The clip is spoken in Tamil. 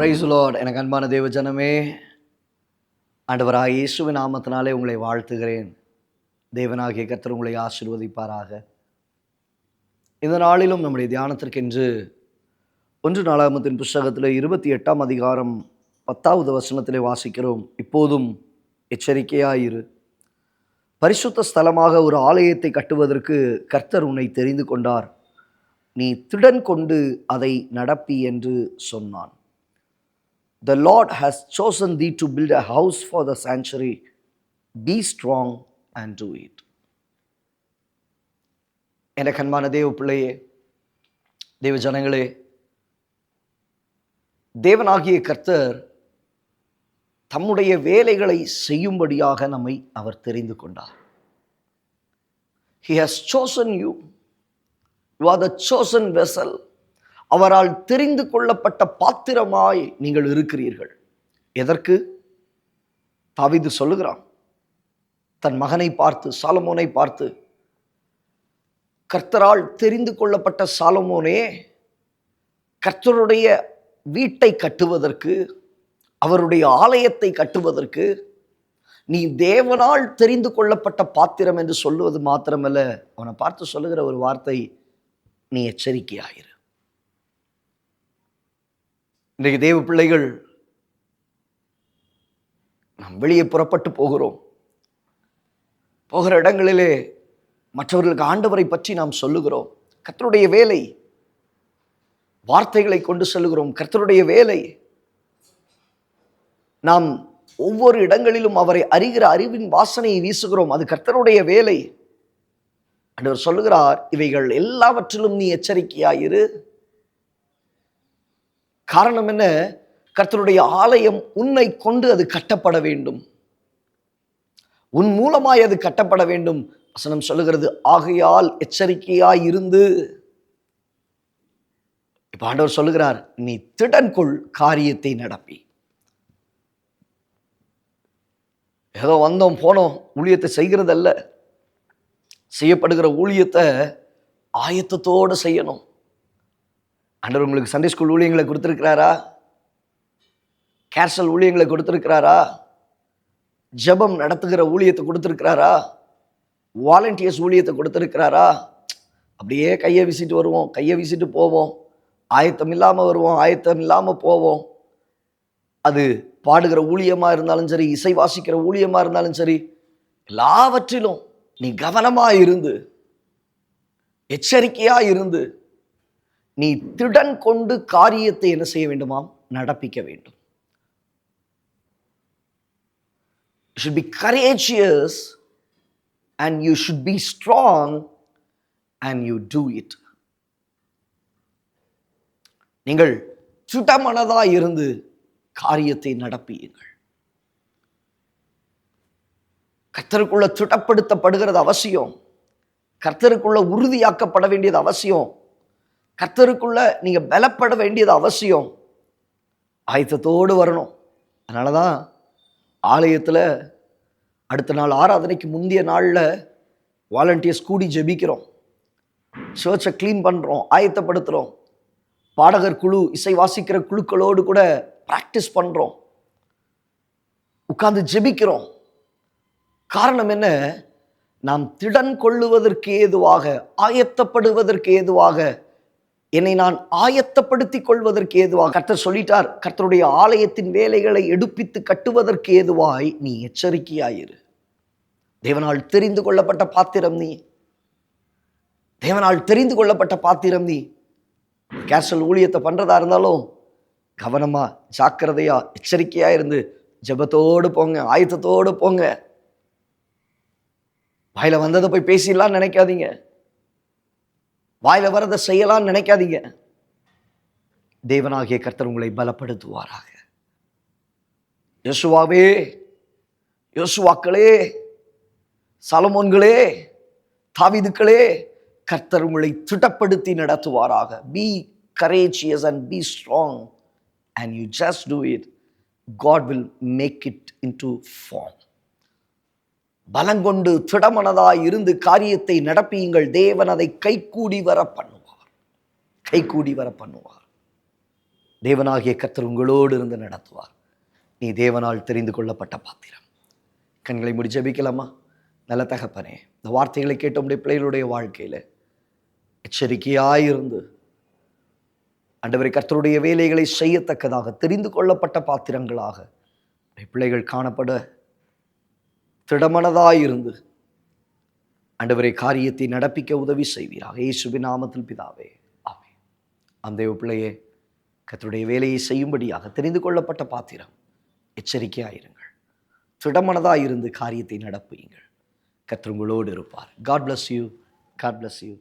Price Lord. எனக்கு அன்பான தேவ ஜனமே, ஆண்டவராகிய இயேசுவின் நாமத்தினாலே உங்களை வாழ்த்துகிறேன். தேவனாகிய கர்த்தர் உங்களை ஆசீர்வதிப்பாராக. இந்த நாளிலும் நம்முடைய தியானத்திற்கென்று 1 நாளாகமத்தின் புஸ்தகத்தில் 28ஆம் அதிகாரம் 10வது வசனத்திலே வாசிக்கிறோம். இப்போதும் எச்சரிக்கையாயிரு, பரிசுத்த ஸ்தலமாக ஒரு ஆலயத்தை கட்டுவதற்கு கர்த்தர் உன்னை தெரிந்து கொண்டார், நீ திடன் கொண்டு அதை நடப்பி என்று சொன்னான். The Lord has chosen thee to build a house for the sanctuary. Be strong and do it. எனக்கு அன்பான தேவ பிள்ளையே, தேவ ஜனங்களே, தேவனாகிய கர்த்தர் தம்முடைய வேலைகளை செய்யும்படியாக நம்மை அவர் தெரிந்து கொண்டார். He has chosen you. You are the chosen vessel. அவரால் தெரிந்து கொள்ளப்பட்ட பாத்திரமாய் நீங்கள் இருக்கிறீர்கள். எதற்கு? தாவீது சொல்லுகிறான், தன் மகனை பார்த்து, சாலமோனை பார்த்து, கர்த்தரால் தெரிந்து கொள்ளப்பட்ட சாலமோனே, கர்த்தருடைய வீட்டை கட்டுவதற்கு, அவருடைய ஆலயத்தை கட்டுவதற்கு நீ தேவனால் தெரிந்து கொள்ளப்பட்ட பாத்திரம் என்று சொல்லுவது மாத்திரமல்ல, அவனை பார்த்து சொல்லுகிற ஒரு வார்த்தை, நீ எச்சரிக்கையாயிரு. இன்றைக்கு தேவ பிள்ளைகள் நாம் வெளியே புறப்பட்டு போகிறோம். போகிற இடங்களிலே மற்றவர்களுக்கு ஆண்டவரை பற்றி நாம் சொல்லுகிறோம். கர்த்தருடைய வேலை, வார்த்தைகளை கொண்டு சொல்லுகிறோம். கர்த்தருடைய வேலை, நாம் ஒவ்வொரு இடங்களிலும் அவரை அறிகிற அறிவின் வாசனையை வீசுகிறோம். அது கர்த்தருடைய வேலை. ஆண்டவர் சொல்லுகிறார், இவைகள் எல்லாவற்றிலும் நீ எச்சரிக்கையாயிரு. காரணம் என்ன? கர்த்தருடைய ஆலயம் உன்னை கொண்டு அது கட்டப்பட வேண்டும், உன் மூலமாய் அது கட்டப்பட வேண்டும். வசனம் சொல்லுகிறது, ஆகையால் எச்சரிக்கையாய் இருந்து. இப்ப ஆண்டவர் சொல்லுகிறார், நீ திடன்கொள், காரியத்தை நடப்பி. ஏதோ வந்தோம் போனோம் ஊழியத்தை செய்கிறதல்ல, செய்யப்படுகிற ஊழியத்தை ஆயத்தத்தோடு செய்யணும். ஆண்டவர் உங்களுக்கு சண்டே ஸ்கூல் ஊழியங்களை கொடுத்துருக்கிறாரா? கேர்சல் ஊழியங்களை கொடுத்துருக்கிறாரா? ஜெபம் நடத்துகிற ஊழியத்தை கொடுத்துருக்கிறாரா? வாலண்டியர்ஸ் ஊழியத்தை கொடுத்துருக்கிறாரா? அப்படியே கையை வீசிட்டு வருவோம், கையை வீசிட்டு போவோம், ஆயத்தம் இல்லாமல் வருவோம், ஆயத்தம் இல்லாமல் போவோம். அது பாடுகிற ஊழியமாக இருந்தாலும் சரி, இசை வாசிக்கிற ஊழியமாக இருந்தாலும் சரி, எல்லாவற்றிலும் நீ கவனமாக இருந்து, எச்சரிக்கையாக இருந்து, நீ திடன் கொண்டு காரியத்தை என்ன செய்ய வேண்டுமாம்? நடப்பிக்க வேண்டும். You should be courageous and you should be strong and you do it. நீங்கள் திடமனதாய் இருந்து காரியத்தை நடப்பியுங்கள். கர்த்தருக்குள்ள திடப்படுத்தப்படுகிறது அவசியம். கர்த்தருக்குள்ள உறுதியாக்கப்பட வேண்டியது அவசியம். கர்த்தருக்குள்ள நீங்க பலப்பட வேண்டியது அவசியம். ஆயத்தத்தோடு வரணும். அதனாலதான் ஆலயத்தில் அடுத்த நாள் ஆராதனைக்கு முந்தைய நாளில் வாலண்டியர்ஸ் கூடி ஜெபிக்கிறோம், சர்ச்சை கிளீன் பண்ணுறோம், ஆயத்தப்படுத்துகிறோம். பாடகர் குழு, இசை வாசிக்கிற குழுக்களோடு கூட ப்ராக்டிஸ் பண்ணுறோம், உட்கார்ந்து ஜெபிக்கிறோம். காரணம் என்ன? நாம் திடன் கொள்ளுவதற்கு ஏதுவாக, ஆயத்தப்படுவதற்கு ஏதுவாக, என்னை நான் ஆயத்தப்படுத்திக் கொள்வதற்கு ஏதுவாக கர்த்தர் சொல்லிட்டார். கர்த்தருடைய ஆலயத்தின் வேலைகளை எடுப்பித்து கட்டுவதற்கு ஏதுவாய் நீ எச்சரிக்கையாயிரு. தேவனால் தெரிந்து கொள்ளப்பட்ட பாத்திரம் நீ. தேவனால் தெரிந்து கொள்ளப்பட்ட பாத்திரம் நீ. கேர்சல் ஊழியத்தை பண்றதா இருந்தாலும் கவனமா, ஜாக்கிரதையா, எச்சரிக்கையா இருந்து ஜெபத்தோடு போங்க, ஆயத்தத்தோடு போங்க. வாயில வந்ததை போய் பேசிடலாம் நினைக்காதீங்க, வாயில வரதை செய்யலாம் நினைக்காதீங்க. தேவனாகிய கர்த்தர் உங்களை பலப்படுத்துவாராக. யோசுவாவே, யோசுவாக்களே, சாலமோன்களே, தாவீதுக்களே, கர்த்தர் உங்களை திடப்படுத்தி நடத்துவாராக. Be courageous and be strong and you just do it. God will make it into form. பலங்கொண்டு திடமனதாய் இருந்து காரியத்தை நடப்பியுங்கள். தேவன் அதை கைகூடி வர பண்ணுவார், கைகூடி வர பண்ணுவார். தேவனாகிய கர்த்தர் உங்களோடு இருந்து நடத்துவார். நீ தேவனால் தெரிந்து கொள்ளப்பட்ட பாத்திரம். கண்களை மூடி ஜெபிக்கலாமா? நல்ல தகப்பனே, இந்த வார்த்தைகளை கேட்ட உடைய பிள்ளைகளுடைய வாழ்க்கையில் எச்சரிக்கையாயிருந்து ஆண்டவரே கர்த்தருடைய வேலைகளை செய்யத்தக்கதாக தெரிந்து கொள்ளப்பட்ட பாத்திரங்களாக பிள்ளைகள் காணப்பட திடமனதாயிருந்து ஆண்டவரே காரியத்தை நடப்பிக்க உதவி செய்வீராக. இயேசுவின் நாமத்தில் பிதாவே, ஆமென். அந்த பிள்ளையே, கர்த்தருடைய வேலையை செய்யும்படியாக தெரிந்து கொள்ளப்பட்ட பாத்திரம். எச்சரிக்கையாயிருங்கள், திடமனதாயிருந்து காரியத்தை நடப்புங்கள். கர்த்தர் உங்களோடு இருப்பார். God bless you. God bless you.